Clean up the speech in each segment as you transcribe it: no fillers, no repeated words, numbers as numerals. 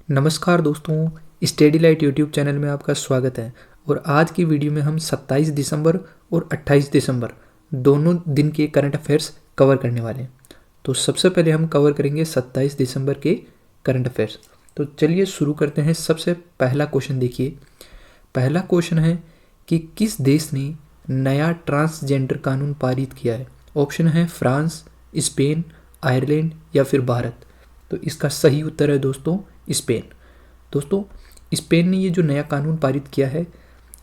नमस्कार दोस्तों, study light YouTube channel में आपका स्वागत है। और आज की वीडियो में हम 27 दिसंबर और 28 दिसंबर दोनों दिन के करंट अफेयर्स कवर करने वाले हैं। तो सबसे पहले हम कवर करेंगे 27 दिसंबर के करंट अफेयर्स। तो चलिए शुरू करते हैं। सबसे पहला क्वेश्चन देखिए। पहला क्वेश्चन है कि किस देश ने नया ट्रांसजेंडर कानून पारित किया है। ऑप्शन है फ्रांस, स्पेन, आयरलैंड या फिर भारत। तो इसका सही उत्तर है दोस्तों स्पेन। दोस्तों स्पेन ने ये जो नया कानून पारित किया है,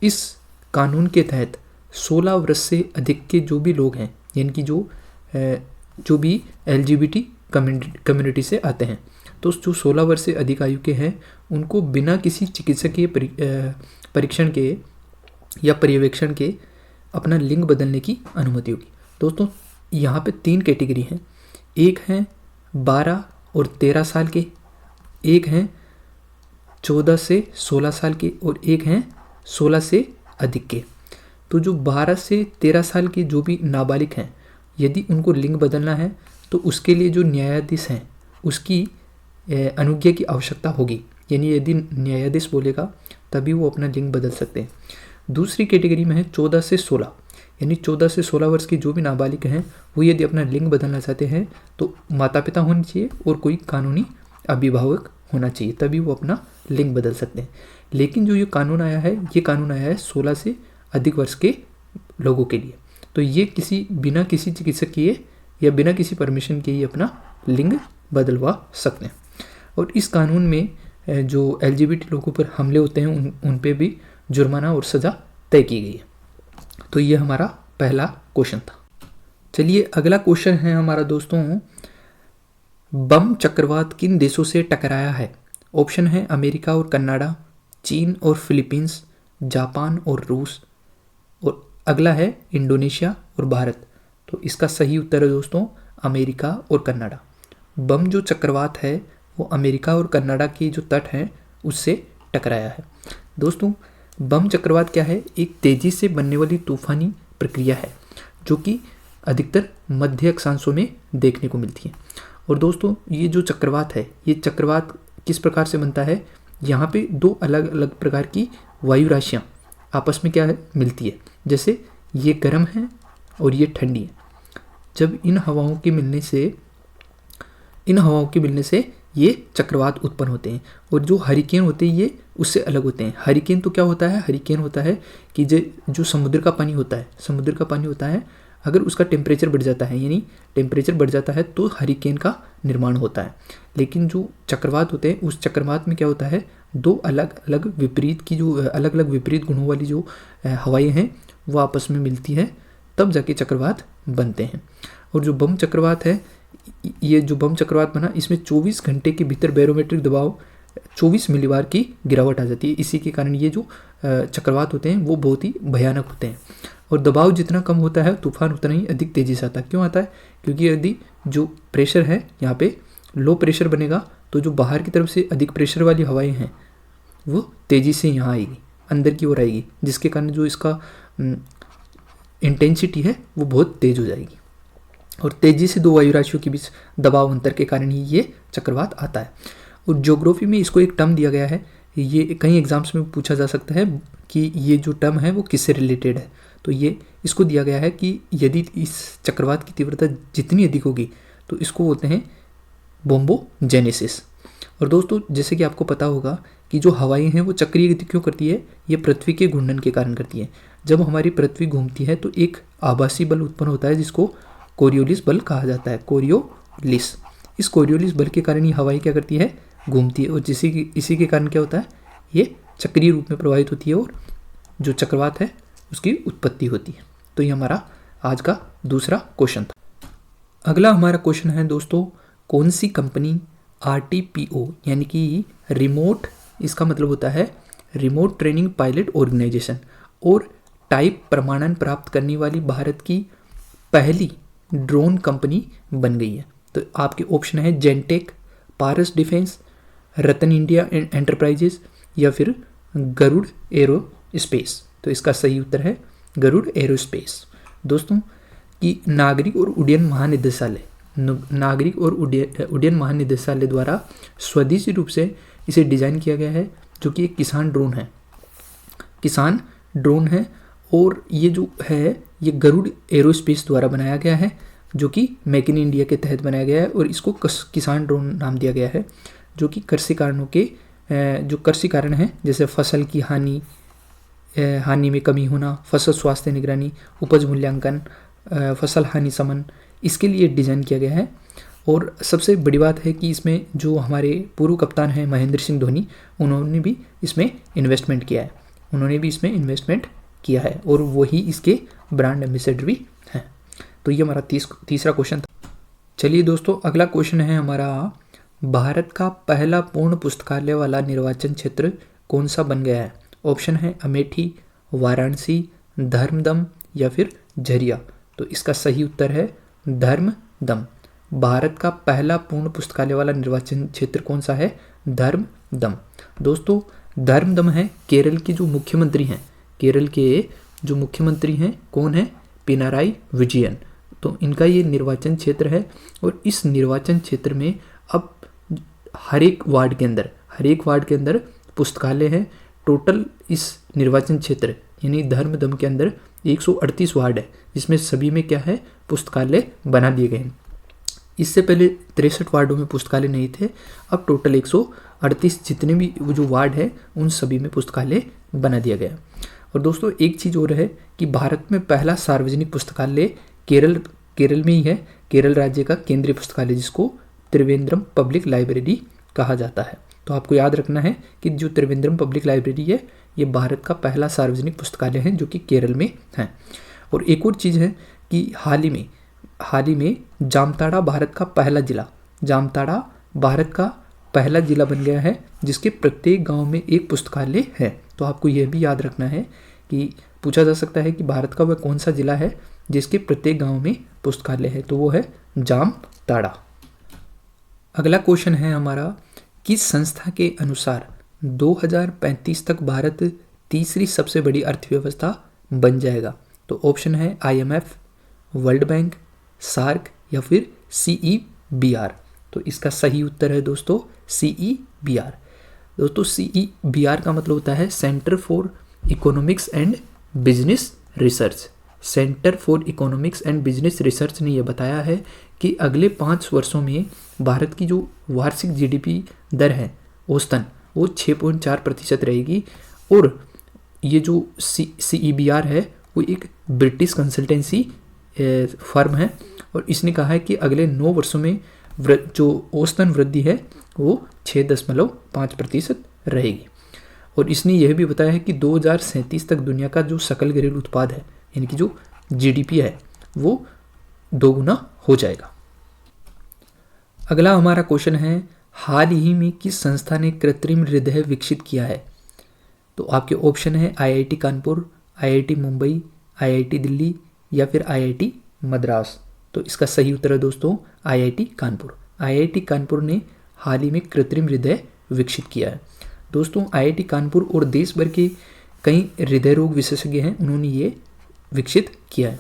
इस कानून के तहत 16 वर्ष से अधिक के जो भी लोग हैं, यानी कि जो भी LGBT कम्युनिटी से आते हैं, तो जो 16 वर्ष से अधिक आयु के हैं उनको बिना किसी चिकित्सकीय परीक्षण के या पर्यवेक्षण के अपना लिंग बदलने की अनुमति होगी। दोस्तों यहाँ पे 3 कैटेगरी हैं। एक हैं 12 और 13 साल के, एक हैं 14 से 16 साल के और एक हैं 16 से अधिक के। तो जो 12 से 13 साल के जो भी नाबालिग हैं, यदि उनको लिंग बदलना है तो उसके लिए जो न्यायाधीश हैं उसकी अनुज्ञा की आवश्यकता होगी, यानी यदि न्यायाधीश बोलेगा तभी वो अपना लिंग बदल सकते हैं। दूसरी कैटेगरी में है 14 से 16, यानी 14 से 16 वर्ष के जो भी नाबालिग हैं वो यदि अपना लिंग बदलना चाहते हैं तो माता पिता होने चाहिए और कोई कानूनी अभिभावक होना चाहिए, तभी वो अपना लिंग बदल सकते हैं। लेकिन जो ये कानून आया है, ये कानून आया है 16 से अधिक वर्ष के लोगों के लिए। तो ये बिना किसी चिकित्सकीय या बिना किसी परमिशन के ही अपना लिंग बदलवा सकते हैं। और इस कानून में जो LGBT लोगों पर हमले होते हैं उन पे भी जुर्माना और सज़ा तय की गई है। तो ये हमारा पहला क्वेश्चन था। चलिए अगला क्वेश्चन है हमारा दोस्तों, बम चक्रवात किन देशों से टकराया है। ऑप्शन है अमेरिका और कनाडा, चीन और फिलीपींस, जापान और रूस, और अगला है इंडोनेशिया और भारत। तो इसका सही उत्तर है दोस्तों अमेरिका और कनाडा। बम जो चक्रवात है वो अमेरिका और कनाडा के जो तट हैं उससे टकराया है। दोस्तों बम चक्रवात क्या है? एक तेज़ी से बनने वाली तूफानी प्रक्रिया है जो कि अधिकतर मध्य अक्षांशों में देखने को मिलती है। और दोस्तों ये जो चक्रवात है, ये चक्रवात किस प्रकार से बनता है? यहाँ पे 2 अलग अलग प्रकार की वायु राशियाँ आपस में क्या है मिलती है। जैसे ये गर्म है और ये ठंडी है। जब इन हवाओं के मिलने से ये चक्रवात उत्पन्न होते हैं। और जो हरिकेन होते हैं ये उससे अलग होते हैं। हरिकेन तो क्या होता है? हरिकेन होता है कि जो समुद्र का पानी होता है, अगर उसका टेम्परेचर बढ़ जाता है, यानी टेम्परेचर बढ़ जाता है तो हरिकेन का निर्माण होता है। लेकिन जो चक्रवात होते हैं उस चक्रवात में क्या होता है, 2 अलग अलग विपरीत गुणों वाली जो हवाएं हैं वो आपस में मिलती है, तब जाके चक्रवात बनते हैं। और जो बम चक्रवात है, ये जो बम चक्रवात बना, इसमें 24 घंटे के भीतर बैरोमेट्रिक दबाव 24 मिलीबार की गिरावट आ जाती है। इसी के कारण ये जो चक्रवात होते हैं वो बहुत ही भयानक होते हैं। और दबाव जितना कम होता है तूफान उतना ही अधिक तेज़ी से आता है। क्यों आता है? क्योंकि यदि जो प्रेशर है यहाँ पे लो प्रेशर बनेगा तो जो बाहर की तरफ से अधिक प्रेशर वाली हवाएं हैं वो तेज़ी से यहाँ आएगी, अंदर की ओर आएगी, जिसके कारण जो इसका इंटेंसिटी है वो बहुत तेज़ हो जाएगी। और तेज़ी से 2 वायु राशियों के बीच दबाव अंतर के कारण ही ये चक्रवात आता है। और ज्योग्राफी में इसको एक टर्म दिया गया है, ये कई एग्जाम्स में पूछा जा सकता है कि ये जो टर्म है वो किससे रिलेटेड है। तो ये इसको दिया गया है कि यदि इस चक्रवात की तीव्रता जितनी अधिक होगी तो इसको बोलते हैं बोम्बोजेनेसिस। और दोस्तों जैसे कि आपको पता होगा कि जो हवाएं हैं वो चक्रीय गति क्यों करती है? ये पृथ्वी के घूर्णन के कारण करती है। जब हमारी पृथ्वी घूमती है तो एक आभासी बल उत्पन्न होता है जिसको कोरियोलिस बल कहा जाता है। कोरियोलिस, इस कोरियोलिस बल के कारण ये हवाएं क्या करती है? घूमती है। और इसी के कारण क्या होता है? ये चक्रीय रूप में प्रवाहित होती है और जो चक्रवात है उसकी उत्पत्ति होती है। तो ये हमारा आज का दूसरा क्वेश्चन था। अगला हमारा क्वेश्चन है दोस्तों, कौन सी कंपनी RTPO यानी कि रिमोट, इसका मतलब होता है रिमोट ट्रेनिंग पायलट ऑर्गेनाइजेशन, और टाइप प्रमाणन प्राप्त करने वाली भारत की पहली ड्रोन कंपनी बन गई है। तो आपके ऑप्शन है जेनटेक, पारस डिफेंस, रतन इंडिया एंटरप्राइजेस या फिर गरुड़ एरोस्पेस। तो इसका सही उत्तर है गरुड़ एरोस्पेस। दोस्तों कि नागरिक और उड्डयन महानिदेशालय द्वारा स्वदेशी रूप से इसे डिज़ाइन किया गया है, जो कि एक किसान ड्रोन है। और ये जो है ये गरुड़ एरोस्पेस द्वारा बनाया गया है, जो कि मेक इन इंडिया के तहत बनाया गया है, और इसको किसान ड्रोन नाम दिया गया है, जो कि कृषि कारणों के जो कृषि कारण हैं, जैसे फसल की हानि में कमी होना, फसल स्वास्थ्य निगरानी, उपज मूल्यांकन, फसल हानि समन, इसके लिए डिज़ाइन किया गया है। और सबसे बड़ी बात है कि इसमें जो हमारे पूर्व कप्तान हैं महेंद्र सिंह धोनी, उन्होंने भी इसमें इन्वेस्टमेंट किया है और वही इसके ब्रांड एम्बेसडर भी हैं। तो ये हमारा तीसरा क्वेश्चन था। चलिए दोस्तों, अगला क्वेश्चन है हमारा, भारत का पहला पूर्ण पुस्तकालय वाला निर्वाचन क्षेत्र कौन सा बन गया है? ऑप्शन है अमेठी, वाराणसी, धर्मदम या फिर झरिया। तो इसका सही उत्तर है धर्मदम। भारत का पहला पूर्ण पुस्तकालय वाला निर्वाचन क्षेत्र कौन सा है? धर्मदम। दोस्तों, धर्मदम है केरल के जो मुख्यमंत्री हैं, कौन है? पिनाराई विजयन। तो इनका ये निर्वाचन क्षेत्र है, और इस निर्वाचन क्षेत्र में अब हर एक वार्ड के अंदर पुस्तकालय है। टोटल इस निर्वाचन क्षेत्र यानी धर्मदम के अंदर 138 वार्ड है, जिसमें सभी में क्या है? पुस्तकालय बना दिए गए हैं। इससे पहले 63 वार्डों में पुस्तकालय नहीं थे, अब टोटल 138 जितने भी जो वार्ड है उन सभी में पुस्तकालय बना दिया गया। और दोस्तों, एक चीज़ और है कि भारत में पहला सार्वजनिक पुस्तकालय केरल में ही है, केरल राज्य का केंद्रीय पुस्तकालय, जिसको त्रिवेंद्रम पब्लिक लाइब्रेरी कहा जाता है। तो आपको याद रखना है कि जो त्रिवेंद्रम पब्लिक लाइब्रेरी है ये भारत का पहला सार्वजनिक पुस्तकालय है, जो कि केरल में है। और एक और चीज़ है कि हाल ही में जामताड़ा भारत का पहला जिला बन गया है, जिसके प्रत्येक गांव में एक पुस्तकालय है। तो आपको यह भी याद रखना है कि पूछा जा सकता है कि भारत का वह कौन सा जिला है जिसके प्रत्येक गांव में पुस्तकालय है, तो वो है जामताड़ा। अगला क्वेश्चन है हमारा, किस संस्था के अनुसार 2035 तक भारत तीसरी सबसे बड़ी अर्थव्यवस्था बन जाएगा? तो ऑप्शन है IMF, वर्ल्ड बैंक, सार्क या फिर CEBR। तो इसका सही उत्तर है दोस्तों CEBR। दोस्तों, CEBR का मतलब होता है centre for economics and business research. Centre for economics and business research ने यह बताया है कि अगले 5 वर्षों में भारत की जो वार्षिक GDP दर है औसतन वो 6.4% रहेगी। और ये जो CEBR है वो एक ब्रिटिश कंसल्टेंसी फर्म है, और इसने कहा है कि अगले 9 वर्षों में जो औसतन वृद्धि है वो 6.5% रहेगी। और इसने यह भी बताया है कि 2037 तक दुनिया का जो सकल घरेलू उत्पाद है यानी कि जो GDP है वो 2 गुना हो जाएगा। अगला हमारा क्वेश्चन है, हाल ही में किस संस्था ने कृत्रिम हृदय विकसित किया है? तो आपके ऑप्शन है IIT Kanpur, IIT Mumbai, IIT Delhi या फिर IIT मद्रास। तो इसका सही उत्तर है दोस्तों IIT कानपुर। IIT कानपुर ने हाल ही में कृत्रिम हृदय विकसित किया है। दोस्तों, IIT कानपुर और देश भर के कई हृदय रोग विशेषज्ञ हैं, उन्होंने ये विकसित किया है।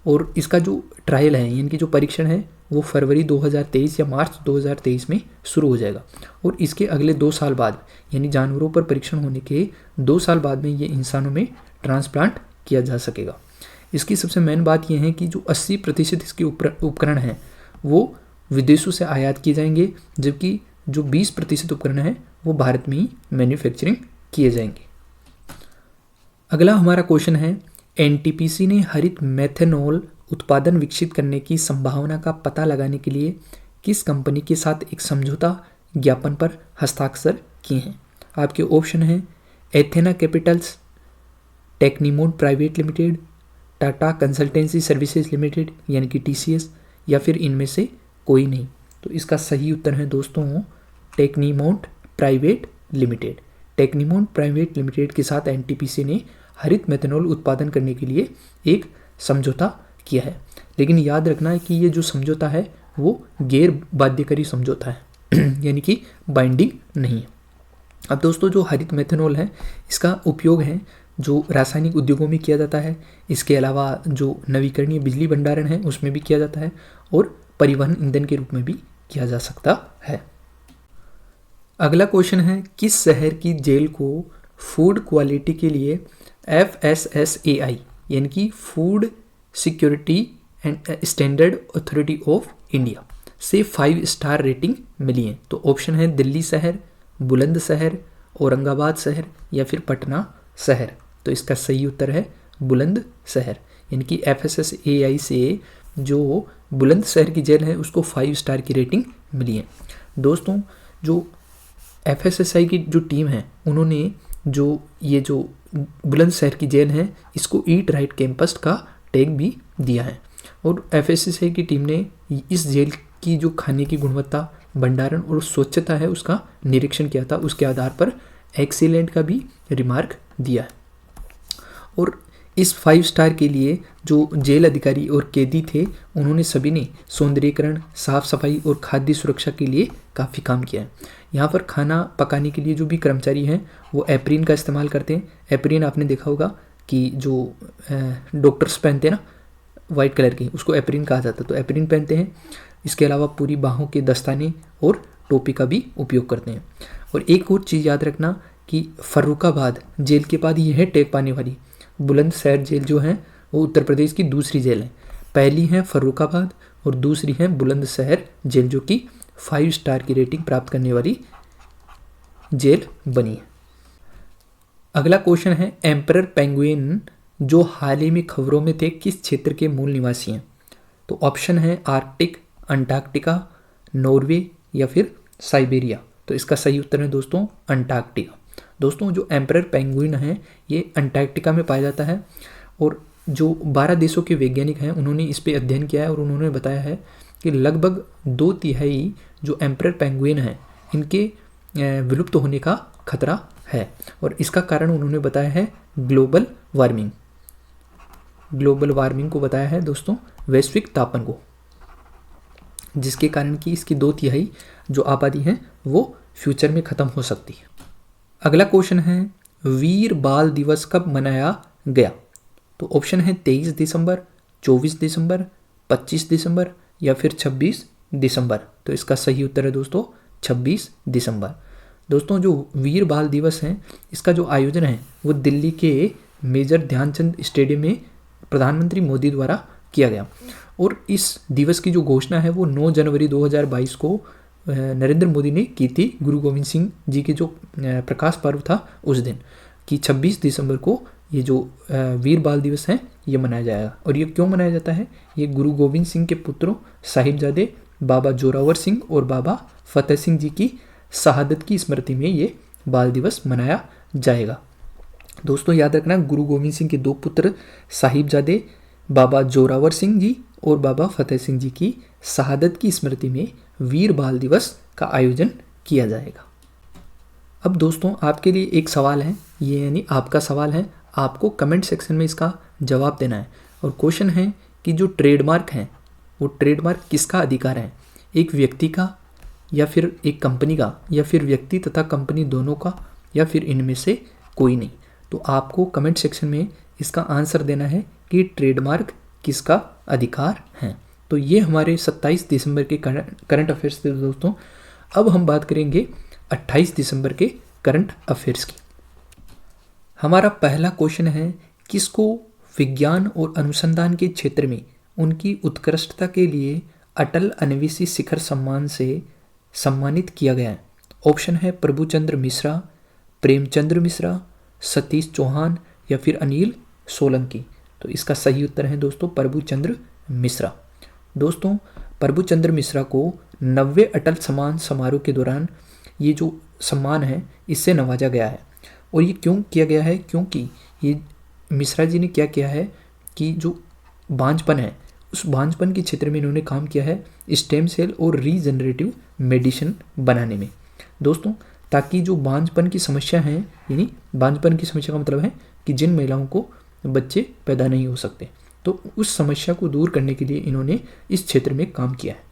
और इसका जो ट्रायल है यानी कि जो परीक्षण है वो फरवरी 2023 या मार्च 2023 में शुरू हो जाएगा। और इसके अगले 2 साल बाद यानी जानवरों पर परीक्षण होने के 2 साल बाद में ये इंसानों में ट्रांसप्लांट किया जा सकेगा। इसकी सबसे मेन बात यह है कि जो 80% इसके उपकरण हैं वो विदेशों से आयात किए जाएंगे, जबकि जो 20% उपकरण हैं वो भारत में ही मैन्युफैक्चरिंग किए जाएंगे। अगला हमारा क्वेश्चन है, NTPC ने हरित मेथनॉल उत्पादन विकसित करने की संभावना का पता लगाने के लिए किस कंपनी के साथ एक समझौता ज्ञापन पर हस्ताक्षर किए हैं? आपके ऑप्शन हैं Athena capitals, Technimode private limited, Tata consultancy services limited यानी कि TCS, या फिर इनमें से कोई नहीं। तो इसका सही उत्तर है दोस्तों टेक्नीमोड प्राइवेट लिमिटेड। टेक्नीमोड प्राइवेट लिमिटेड के साथ NTPC ने हरित मेथनॉल उत्पादन करने के लिए एक समझौता किया है। लेकिन याद रखना है कि ये जो समझौता है वो गैर बाध्यकारी समझौता है यानी कि बाइंडिंग नहीं है। अब दोस्तों, जो हरित मेथनॉल है इसका उपयोग है जो रासायनिक उद्योगों में किया जाता है, इसके अलावा जो नवीकरणीय बिजली भंडारण है उसमें भी किया जाता है, और परिवहन ईंधन के रूप में भी किया जा सकता है। अगला क्वेश्चन है, किस शहर की जेल को फूड क्वालिटी के लिए FSSAI यानी कि food security and standard authority of India से 5 स्टार रेटिंग मिली है? तो ऑप्शन है दिल्ली शहर, बुलंदशहर, औरंगाबाद शहर या फिर पटना शहर। तो इसका सही उत्तर है बुलंदशहर, यानी कि FSSAI से जो बुलंदशहर की जेल है उसको 5 स्टार की रेटिंग मिली है। दोस्तों, जो FSSAI की जो टीम है उन्होंने जो बुलंदशहर की जेल है इसको ईट राइट कैंपस का टैग भी दिया है। और FSSAI की टीम ने इस जेल की जो खाने की गुणवत्ता, भंडारण और स्वच्छता है उसका निरीक्षण किया था। उसके आधार पर एक्सीलेंट का भी रिमार्क दिया है। और इस 5 स्टार के लिए जो जेल अधिकारी और कैदी थे उन्होंने सभी ने सौंदर्यीकरण, साफ सफाई और खाद्य सुरक्षा के लिए काफ़ी काम किया है। यहाँ पर खाना पकाने के लिए जो भी कर्मचारी हैं वो एप्रिन का इस्तेमाल करते हैं। एप्रिन आपने देखा होगा कि जो डॉक्टर्स पहनते हैं ना वाइट कलर की, उसको एप्रिन कहा जाता है, तो एप्रिन पहनते हैं। इसके अलावा पूरी बाहों के दस्ताने और टोपी का भी उपयोग करते हैं। और एक और चीज़ याद रखना कि फर्रुखाबाद जेल के बाद यह टैग पाने वाली बुलंदशहर जेल जो है वो उत्तर प्रदेश की दूसरी जेल है। पहली है फर्रुखाबाद और दूसरी है बुलंदशहर जेल, जो कि 5 स्टार की रेटिंग प्राप्त करने वाली जेल बनी है। अगला क्वेश्चन है, एम्परर पेंगुइन जो हाल ही में खबरों में थे किस क्षेत्र के मूल निवासी हैं? तो ऑप्शन है आर्कटिक, अंटार्कटिका, नॉर्वे या फिर साइबेरिया। तो इसका सही उत्तर है दोस्तों अंटार्कटिका। दोस्तों, जो एम्परर पेंगुइन है ये अंटार्कटिका में पाया जाता है और जो 12 देशों के वैज्ञानिक हैं उन्होंने इस पे अध्ययन किया है और उन्होंने बताया है कि लगभग 2/3 जो एम्परर पेंगुइन हैं इनके विलुप्त होने का खतरा है। और इसका कारण उन्होंने बताया है ग्लोबल वार्मिंग को बताया है दोस्तों, वैश्विक तापन को, जिसके कारण कि इसकी 2/3 जो आबादी है वो फ्यूचर में ख़त्म हो सकती है। अगला क्वेश्चन है, वीर बाल दिवस कब मनाया गया? तो ऑप्शन है 23 दिसंबर, 24 दिसंबर, 25 दिसंबर या फिर 26 दिसंबर। तो इसका सही उत्तर है दोस्तों 26 दिसंबर। दोस्तों, जो वीर बाल दिवस है इसका जो आयोजन है वो दिल्ली के मेजर ध्यानचंद स्टेडियम में प्रधानमंत्री मोदी द्वारा किया गया। और इस दिवस की जो घोषणा है वो 9 जनवरी 2022 को नरेंद्र मोदी ने की थी, गुरु गोविंद सिंह जी के जो प्रकाश पर्व था उस दिन, कि 26 दिसंबर को ये जो वीर बाल दिवस है ये मनाया जाएगा। और ये क्यों मनाया जाता है? ये गुरु गोविंद सिंह के पुत्रों साहिबजादे बाबा जोरावर सिंह और बाबा फतेह सिंह जी की शहादत की स्मृति में ये बाल दिवस मनाया जाएगा। दोस्तों, याद रखना, गुरु गोविंद सिंह के 2 पुत्र साहिबजादे बाबा जोरावर सिंह जी और बाबा फतेह सिंह जी की शहादत की स्मृति में वीर बाल दिवस का आयोजन किया जाएगा। अब दोस्तों, आपके लिए एक सवाल है, ये यानी आपका सवाल है, आपको कमेंट सेक्शन में इसका जवाब देना है। और क्वेश्चन है कि जो ट्रेडमार्क हैं वो ट्रेडमार्क किसका अधिकार है? एक व्यक्ति का या फिर एक कंपनी का या फिर व्यक्ति तथा कंपनी दोनों का या फिर इनमें से कोई नहीं? तो आपको कमेंट सेक्शन में इसका आंसर देना है कि ट्रेडमार्क किसका अधिकार है। तो ये हमारे 27 दिसंबर के करंट अफेयर्स थे दोस्तों। अब हम बात करेंगे 28 दिसंबर के करंट अफेयर्स की। हमारा पहला क्वेश्चन है, किसको विज्ञान और अनुसंधान के क्षेत्र में उनकी उत्कृष्टता के लिए अटल अन्वेषी शिखर सम्मान से सम्मानित किया गया है? ऑप्शन है प्रभुचंद्र मिश्रा, प्रेमचंद्र मिश्रा, सतीश चौहान या फिर अनिल सोलंकी। तो इसका सही उत्तर है दोस्तों प्रभुचंद्र मिश्रा। दोस्तों, प्रभुचंद्र मिश्रा को 90वें अटल सम्मान समारोह के दौरान ये जो सम्मान है इससे नवाजा गया है। और ये क्यों किया गया है? क्योंकि ये मिश्रा जी ने क्या किया है कि जो बांझपन है उस बांझपन के क्षेत्र में इन्होंने काम किया है स्टेम सेल और रीजनरेटिव मेडिसिन बनाने में दोस्तों, ताकि जो बांझपन की समस्या है, यानी बांझपन की समस्या का मतलब है कि जिन महिलाओं को बच्चे पैदा नहीं हो सकते, तो उस समस्या को दूर करने के लिए इन्होंने इस क्षेत्र में काम किया है।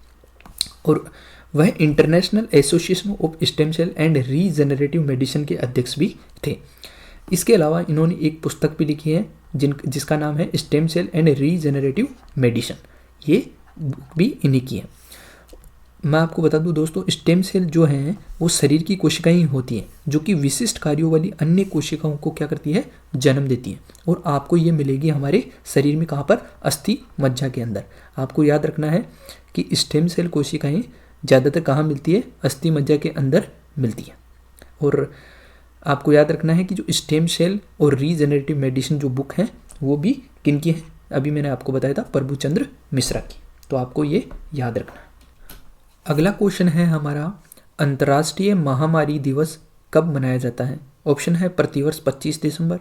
और वह international association of stem cell and regenerative medicine के अध्यक्ष भी थे। इसके अलावा इन्होंने एक पुस्तक भी लिखी है जिसका नाम है stem cell and regenerative medicine, ये भी इन्हीं की है। मैं आपको बता दूं दोस्तों, स्टेम सेल जो हैं वो शरीर की कोशिकाएं ही होती हैं जो कि विशिष्ट कार्यों वाली अन्य कोशिकाओं को क्या करती है, जन्म देती हैं। और आपको ये मिलेगी हमारे शरीर में, कहाँ पर, अस्थि मज्जा के अंदर। आपको याद रखना है कि स्टेम सेल कोशिकाएं ज़्यादातर कहाँ मिलती है, अस्थि मज्जा के अंदर मिलती है। और आपको याद रखना है कि जो स्टेम सेल और रीजेनरेटिव मेडिसिन जो बुक है वो भी किन की है, अभी मैंने आपको बताया था प्रभुचंद्र मिश्रा की, तो आपको ये याद रखना है। अगला क्वेश्चन है हमारा, अंतर्राष्ट्रीय महामारी दिवस कब मनाया जाता है? ऑप्शन है प्रतिवर्ष 25 दिसंबर,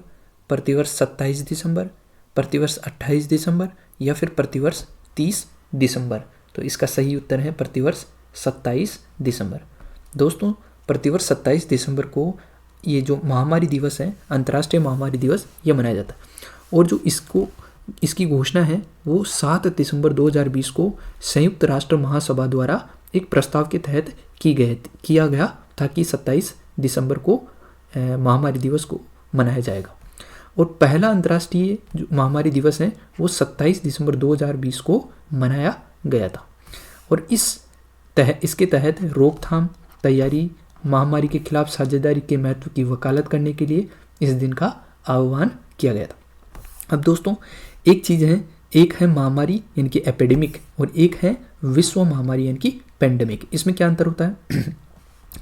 प्रतिवर्ष 27 दिसंबर, प्रतिवर्ष 28 दिसंबर या फिर प्रतिवर्ष 30 दिसंबर। तो इसका सही उत्तर है प्रतिवर्ष 27 दिसंबर। दोस्तों प्रतिवर्ष 27 दिसंबर को ये जो महामारी दिवस है, अंतर्राष्ट्रीय महामारी दिवस, ये मनाया जाता है। और जो इसकी घोषणा है वो 7 दिसंबर 2020 को संयुक्त राष्ट्र महासभा द्वारा एक प्रस्ताव के तहत किया गया था कि 27 दिसंबर को महामारी दिवस को मनाया जाएगा। और पहला अंतर्राष्ट्रीय जो महामारी दिवस है वो 27 दिसंबर 2020 को मनाया गया था। और इसके तहत रोकथाम, तैयारी, महामारी के खिलाफ साझेदारी के महत्व की वकालत करने के लिए इस दिन का आह्वान किया गया था। अब दोस्तों एक चीज़ है, एक है महामारी यानी कि एपिडेमिक और एक है विश्व महामारी यानी कि पेंडेमिक। इसमें क्या अंतर होता है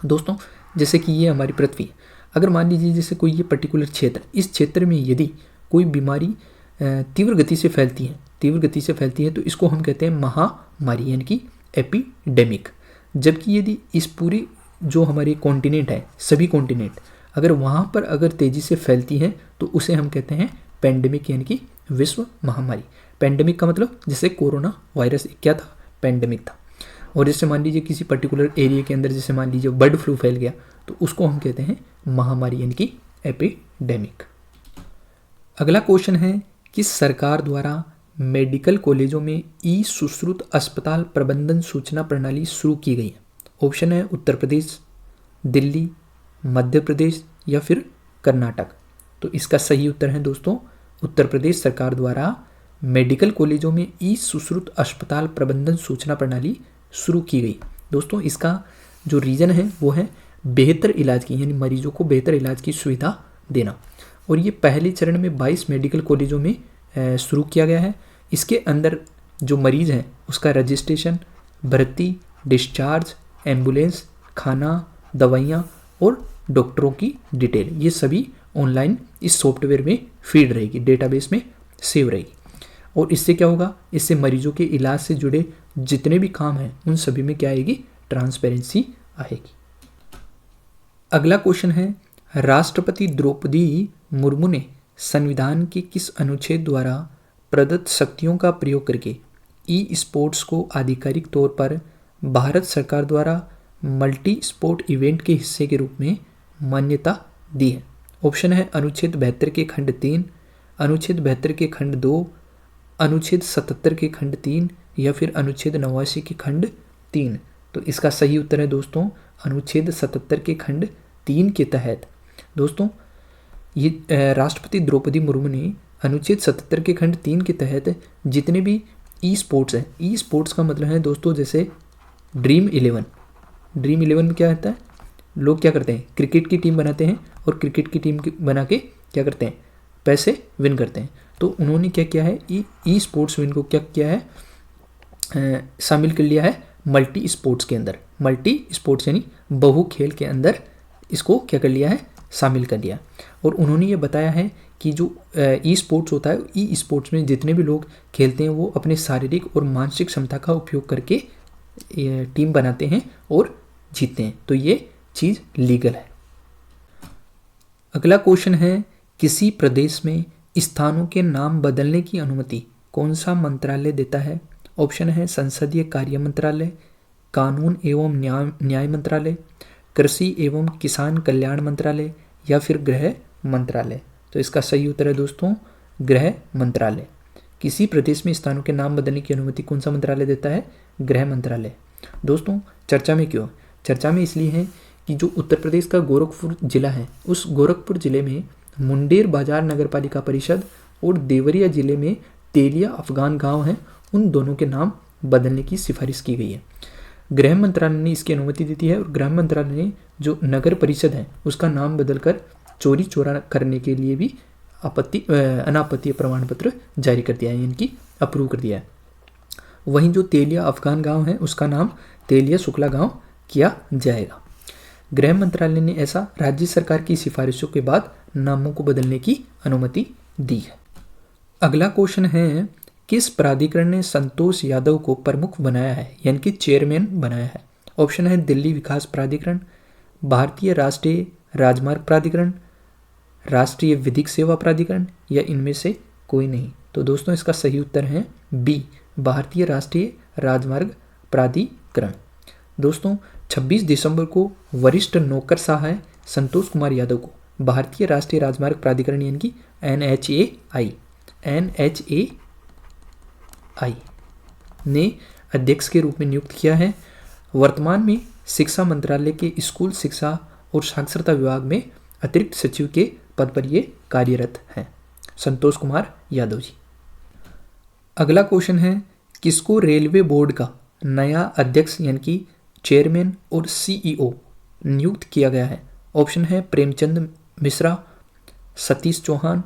दोस्तों, जैसे कि ये हमारी पृथ्वी है, अगर मान लीजिए जैसे कोई ये पर्टिकुलर क्षेत्र, इस क्षेत्र में यदि कोई बीमारी तीव्र गति से फैलती है तो इसको हम कहते हैं महामारी यानी कि एपिडेमिक। जबकि यदि इस पूरी जो हमारे कॉन्टिनेंट है, सभी कॉन्टिनेंट, अगर वहाँ पर अगर तेज़ी से फैलती हैं तो उसे हम कहते हैं पेंडेमिक यानी कि विश्व महामारी। पेंडेमिक का मतलब जैसे कोरोना वायरस क्या था, पेंडेमिक था। और जैसे मान लीजिए किसी पर्टिकुलर एरिया के अंदर जैसे मान लीजिए बर्ड फ्लू फैल गया तो उसको हम कहते हैं महामारी यानी कि एपिडेमिक। अगला क्वेश्चन है, किस सरकार द्वारा मेडिकल कॉलेजों में ई सुश्रुत अस्पताल प्रबंधन सूचना प्रणाली शुरू की गई है? ऑप्शन है उत्तर प्रदेश, दिल्ली, मध्य प्रदेश या फिर कर्नाटक। तो इसका सही उत्तर है दोस्तों उत्तर प्रदेश सरकार द्वारा मेडिकल कॉलेजों में ई सुश्रुत अस्पताल प्रबंधन सूचना प्रणाली शुरू की गई। दोस्तों इसका जो रीज़न है वो है बेहतर इलाज की, यानी मरीजों को बेहतर इलाज की सुविधा देना। और ये पहले चरण में 22 मेडिकल कॉलेजों में शुरू किया गया है। इसके अंदर जो मरीज़ हैं उसका रजिस्ट्रेशन, भर्ती, डिस्चार्ज, एम्बुलेंस, खाना, दवाइयाँ और डॉक्टरों की डिटेल, ये सभी ऑनलाइन इस सॉफ्टवेयर में फीड रहेगी, डेटाबेस में सेव रहेगी। और इससे क्या होगा, इससे मरीजों के इलाज से जुड़े जितने भी काम हैं उन सभी में क्या आएगी, ट्रांसपेरेंसी आएगी। अगला क्वेश्चन है, राष्ट्रपति द्रौपदी मुर्मू ने संविधान के किस अनुच्छेद द्वारा प्रदत्त शक्तियों का प्रयोग करके ई स्पोर्ट्स को आधिकारिक तौर पर भारत सरकार द्वारा मल्टी स्पोर्ट इवेंट के हिस्से के रूप में मान्यता दी है? ऑप्शन है अनुच्छेद 72 के खंड 3, अनुच्छेद 72 के खंड 2, अनुच्छेद 77 के खंड 3 या फिर अनुच्छेद 89 के खंड 3। तो इसका सही उत्तर है दोस्तों अनुच्छेद 77 के खंड 3 के तहत। दोस्तों ये राष्ट्रपति द्रौपदी मुर्मू ने अनुच्छेद 77 के खंड 3 के तहत जितने भी ई स्पोर्ट्स हैं, ई स्पोर्ट्स का मतलब है दोस्तों जैसे ड्रीम 11 में क्या होता है, लोग क्या करते हैं, क्रिकेट की टीम बनाते हैं और क्रिकेट की टीम बना के क्या करते हैं, पैसे विन करते हैं। तो उन्होंने क्या किया है, ई स्पोर्ट्स विन को क्या किया है, शामिल कर लिया है मल्टी स्पोर्ट्स के अंदर। मल्टी स्पोर्ट्स यानी बहु खेल के अंदर इसको क्या कर लिया है, शामिल कर लिया। और उन्होंने ये बताया है कि जो ई स्पोर्ट्स होता है, ई स्पोर्ट्स में जितने भी लोग खेलते हैं वो अपने शारीरिक और मानसिक क्षमता का उपयोग करके टीम बनाते हैं और जीतते हैं। तो ये चीज़ लीगल है। अगला क्वेश्चन है, किसी प्रदेश में स्थानों के नाम बदलने की अनुमति कौन सा मंत्रालय देता है? ऑप्शन है संसदीय कार्य मंत्रालय, कानून एवं न्याय मंत्रालय, कृषि एवं किसान कल्याण मंत्रालय या फिर गृह मंत्रालय। तो इसका सही उत्तर है दोस्तों गृह मंत्रालय। किसी प्रदेश में स्थानों के नाम बदलने की अनुमति कौन सा मंत्रालय देता है? गृह मंत्रालय। दोस्तों चर्चा में क्यों? चर्चा में इसलिए है कि जो उत्तर प्रदेश का गोरखपुर जिला है, उस गोरखपुर जिले में मुंडेर बाजार नगर पालिका परिषद और देवरिया जिले में तेलिया अफगान गांव हैं, उन दोनों के नाम बदलने की सिफारिश की गई है। गृह मंत्रालय ने इसकी अनुमति दी थी है और गृह मंत्रालय ने जो नगर परिषद है उसका नाम बदलकर चोरी चोरा करने के लिए भी अनापत्ति प्रमाण पत्र जारी कर दिया है, इनकी अप्रूव कर दिया है। वहीं जो तेलिया अफगान गांव है उसका नाम तेलिया शुक्ला गांव किया जाएगा। गृह मंत्रालय ने ऐसा राज्य सरकार की सिफारिशों के बाद नामों को बदलने की अनुमति दी है। अगला क्वेश्चन है, किस प्राधिकरण ने संतोष यादव को प्रमुख बनाया है, यानी कि चेयरमैन बनाया है? ऑप्शन है दिल्ली विकास प्राधिकरण, भारतीय राष्ट्रीय राजमार्ग प्राधिकरण, राष्ट्रीय विधिक सेवा प्राधिकरण या इनमें से कोई नहीं। तो दोस्तों इसका सही उत्तर है बी, भारतीय राष्ट्रीय राजमार्ग प्राधिकरण। दोस्तों 26 दिसंबर को वरिष्ठ नौकरशाह संतोष कुमार यादव को भारतीय राष्ट्रीय राजमार्ग प्राधिकरण यानी कि NHAI ने अध्यक्ष के रूप में नियुक्त किया है। वर्तमान में शिक्षा मंत्रालय के स्कूल शिक्षा और साक्षरता विभाग में अतिरिक्त सचिव के पद पर ये कार्यरत हैं संतोष कुमार यादव जी। अगला क्वेश्चन है, किसको रेलवे बोर्ड का नया अध्यक्ष यानी कि चेयरमैन और CEO नियुक्त किया गया है? ऑप्शन है प्रेमचंद मिश्रा, सतीश चौहान,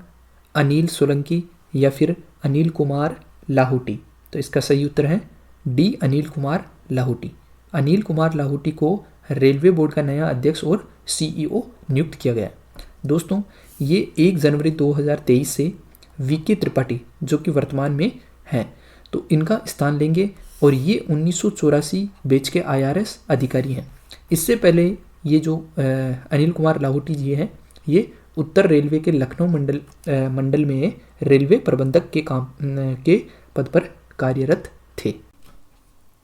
अनिल सोलंकी या फिर अनिल कुमार लाहौटी। तो इसका सही उत्तर है डी, अनिल कुमार लाहौटी। अनिल कुमार लाहौटी को रेलवे बोर्ड का नया अध्यक्ष और CEO नियुक्त किया गया है। दोस्तों ये 1 जनवरी 2023 से VK त्रिपाठी जो कि वर्तमान में हैं तो इनका स्थान लेंगे और ये 1984 बैच के IRS अधिकारी हैं। इससे पहले ये जो अनिल कुमार लाहौटी जी हैं ये उत्तर रेलवे के लखनऊ मंडल में रेलवे प्रबंधक के पद पर कार्यरत थे।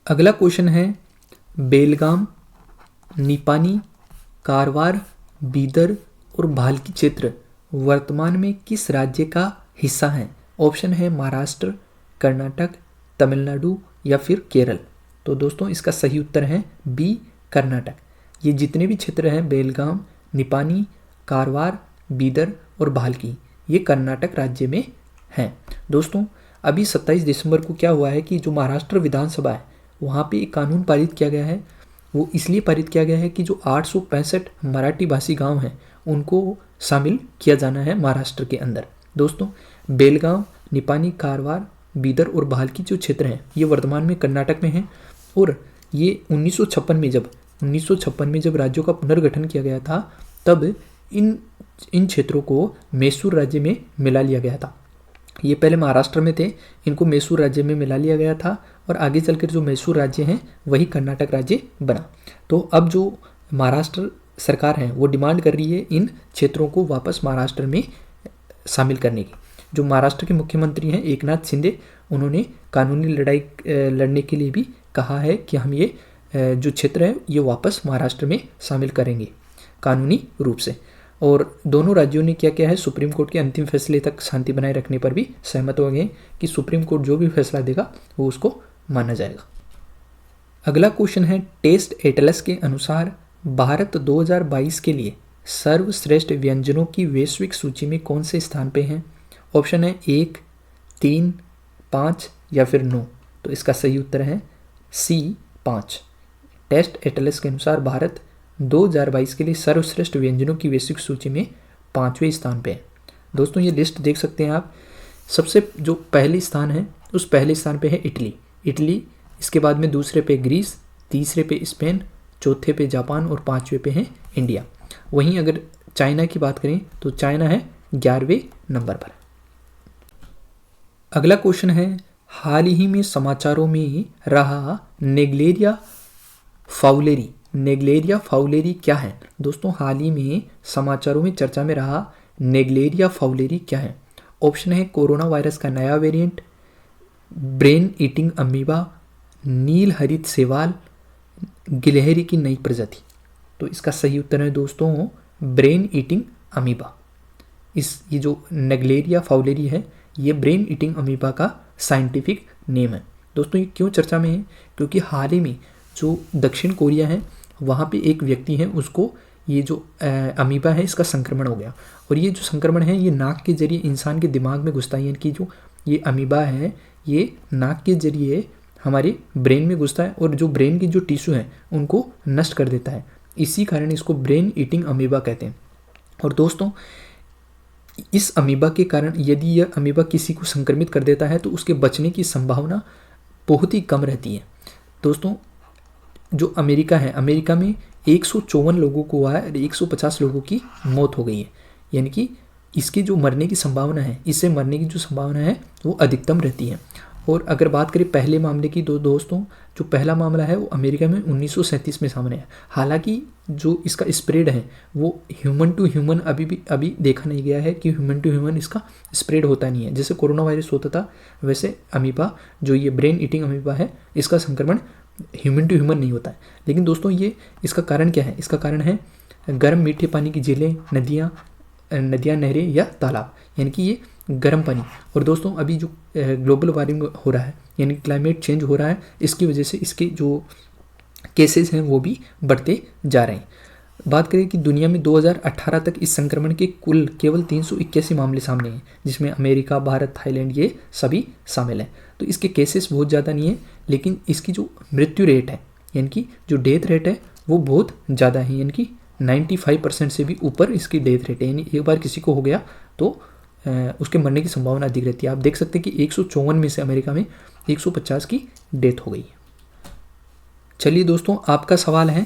अगला क्वेश्चन है, बेलगाम, निपानी, कारवार, बीदर और भालकी क्षेत्र वर्तमान में किस राज्य का हिस्सा हैं? ऑप्शन है महाराष्ट्र, कर्नाटक, तमिलनाडु या फिर केरल। तो दोस्तों इसका सही उत्तर है बी, कर्नाटक। ये जितने भी क्षेत्र हैं बेलगाम, निपानी, कारवार, बीदर और भालकी ये कर्नाटक राज्य में हैं। दोस्तों अभी 27 दिसंबर को क्या हुआ है कि जो महाराष्ट्र विधानसभा है वहाँ पे एक कानून पारित किया गया है। वो इसलिए पारित किया गया है कि जो 865 मराठी भाषी गांव हैं उनको शामिल किया जाना है महाराष्ट्र के अंदर। दोस्तों बेलगांव, निपानी, कारवार, बीदर और भालकी जो क्षेत्र हैं ये वर्तमान में कर्नाटक में हैं और ये 1956 में जब राज्यों का पुनर्गठन किया गया था तब इन क्षेत्रों को मैसूर राज्य में मिला लिया गया था। ये पहले महाराष्ट्र में थे, इनको मैसूर राज्य में मिला लिया गया था और आगे चलकर जो मैसूर राज्य हैं वही कर्नाटक राज्य बना। तो अब जो महाराष्ट्र सरकार है वो डिमांड कर रही है इन क्षेत्रों को वापस महाराष्ट्र में शामिल करने की। जो महाराष्ट्र के मुख्यमंत्री हैं एकनाथ शिंदे, उन्होंने कानूनी लड़ाई लड़ने के लिए भी कहा है कि हम ये जो क्षेत्र है ये वापस महाराष्ट्र में शामिल करेंगे कानूनी रूप से। और दोनों राज्यों ने क्या किया है, सुप्रीम कोर्ट के अंतिम फैसले तक शांति बनाए रखने पर भी सहमत हो गए कि सुप्रीम कोर्ट जो भी फैसला देगा वो उसको माना जाएगा। अगला क्वेश्चन है, टेस्ट एटलस के अनुसार भारत 2022 के लिए सर्वश्रेष्ठ व्यंजनों की वैश्विक सूची में कौन से स्थान पे हैं? ऑप्शन है 1, 3, 5 या फिर 9। तो इसका सही उत्तर है सी, 5। टेस्ट एटलस के अनुसार भारत 2022 के लिए सर्वश्रेष्ठ व्यंजनों की वैश्विक सूची में 5वें स्थान पे है। दोस्तों ये लिस्ट देख सकते हैं आप। सबसे जो पहले स्थान है उस पहले स्थान पे है इटली, इसके बाद में दूसरे पे ग्रीस, तीसरे पे स्पेन, चौथे पे जापान और 5वें पे है इंडिया। वहीं अगर चाइना की बात करें तो चाइना है 11वें नंबर पर। अगला क्वेश्चन है, हाल ही में समाचारों में रहा नेग्लेरिया फाउलेरी क्या है? दोस्तों हाल ही में समाचारों में चर्चा में रहा नेग्लेरिया फाउलेरी क्या है? ऑप्शन है कोरोना वायरस का नया वेरिएंट, ब्रेन ईटिंग अमीबा, नील हरित शैवाल, गिलहरी की नई प्रजाति। तो इसका सही उत्तर है दोस्तों ब्रेन ईटिंग अमीबा। ये जो नेग्लेरिया फाउलेरी है ये ब्रेन ईटिंग अमीबा का साइंटिफिक नेम है। दोस्तों ये क्यों चर्चा में है? क्योंकि हाल ही में जो दक्षिण कोरिया है वहाँ पे एक व्यक्ति है उसको ये जो अमीबा है इसका संक्रमण हो गया और ये जो संक्रमण है ये नाक के जरिए इंसान के दिमाग में घुसता है। यानी कि जो ये अमीबा है ये नाक के जरिए हमारे ब्रेन में घुसता है और जो ब्रेन की जो टिश्यू है उनको नष्ट कर देता है। इसी कारण इसको ब्रेन ईटिंग अमीबा कहते हैं। और दोस्तों, इस अमीबा के कारण यदि यह अमीबा किसी को संक्रमित कर देता है तो उसके बचने की संभावना बहुत ही कम रहती है। दोस्तों, जो अमेरिका है, अमेरिका में 154 लोगों को हुआ है और 150 लोगों की मौत हो गई है। यानी कि इसकी जो मरने की संभावना है, इससे मरने की जो संभावना है वो अधिकतम रहती है। और अगर बात करें पहले मामले की, तो दोस्तों जो पहला मामला है वो अमेरिका में 1937 में सामने है। हालांकि जो इसका स्प्रेड है वो ह्यूमन टू ह्यूमन अभी देखा नहीं गया है कि ह्यूमन टू ह्यूमन इसका स्प्रेड होता नहीं है। जैसे कोरोना वायरस होता था वैसे अमीबा, जो ये ब्रेन ईटिंग अमीबा है, इसका संक्रमण ह्यूमन टू ह्यूमन नहीं होता है। लेकिन दोस्तों, ये इसका कारण क्या है? इसका कारण है गर्म मीठे पानी की झीलें, नदियाँ, नहरें या तालाब, यानी कि ये गर्म पानी। और दोस्तों, अभी जो ग्लोबल वार्मिंग हो रहा है, यानी क्लाइमेट चेंज हो रहा है, इसकी वजह से इसके जो केसेस हैं वो भी बढ़ते जा रहे हैं। बात करें कि दुनिया में 2018 तक इस संक्रमण के कुल केवल 381 मामले सामने हैं, जिसमें अमेरिका, भारत, थाईलैंड ये सभी शामिल हैं। तो इसके केसेस बहुत ज़्यादा नहीं है, लेकिन इसकी जो मृत्यु रेट है, यानी कि जो डेथ रेट है वो बहुत ज़्यादा है। यानी कि 95% से भी ऊपर इसकी डेथ रेट है। यानी एक बार किसी को हो गया तो उसके मरने की संभावना अधिक रहती है। आप देख सकते हैं कि 154 में से अमेरिका में 150 की डेथ हो गई है। चलिए दोस्तों, आपका सवाल है,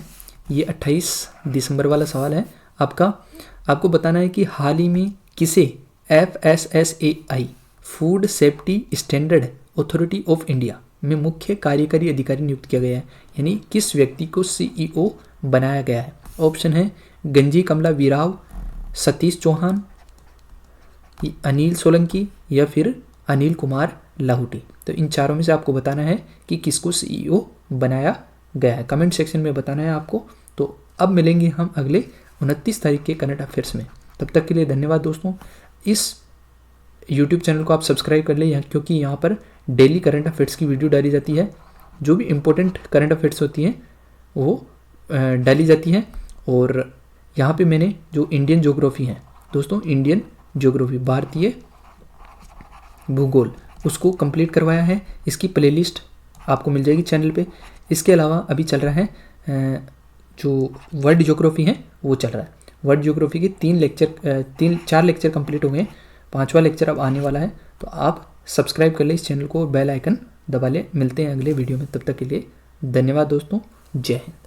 ये 28 दिसंबर वाला सवाल है आपको बताना है कि हाल ही में किसे FSSAI food safety standard authority of India में मुख्य कार्यकारी अधिकारी नियुक्त किया गया है। यानी किस व्यक्ति को CEO बनाया गया है? ऑप्शन है गंजी कमला वीराव, सतीश चौहान, अनिल सोलंकी या फिर अनिल कुमार लाहौटी। तो इन चारों में से आपको बताना है कि किसको CEO बनाया गया है। कमेंट सेक्शन में बताना है आपको। तो अब मिलेंगे हम अगले 29 तारीख के करंट अफेयर्स में। तब तक के लिए धन्यवाद दोस्तों। इस YouTube चैनल को आप सब्सक्राइब कर लें, क्योंकि यहाँ पर डेली करंट अफेयर्स की वीडियो डाली जाती है। जो भी इम्पोर्टेंट करंट अफेयर्स होती हैं वो डाली जाती हैं। और यहाँ पे मैंने जो इंडियन ज्योग्राफी है दोस्तों, इंडियन ज्योग्राफी, भारतीय भूगोल, उसको कंप्लीट करवाया है। इसकी प्लेलिस्ट आपको मिल जाएगी चैनल पे। इसके अलावा अभी चल रहा है जो वर्ल्ड ज्योग्राफी है वो चल रहा है। वर्ल्ड ज्योग्राफी के 4 लेक्चर कंप्लीट हो गए, 5वां लेक्चर अब आने वाला है। तो आप सब्सक्राइब कर ले इस चैनल को और बेल आइकन दबा ले। मिलते हैं अगले वीडियो में, तब तक के लिए धन्यवाद दोस्तों। जय हिंद।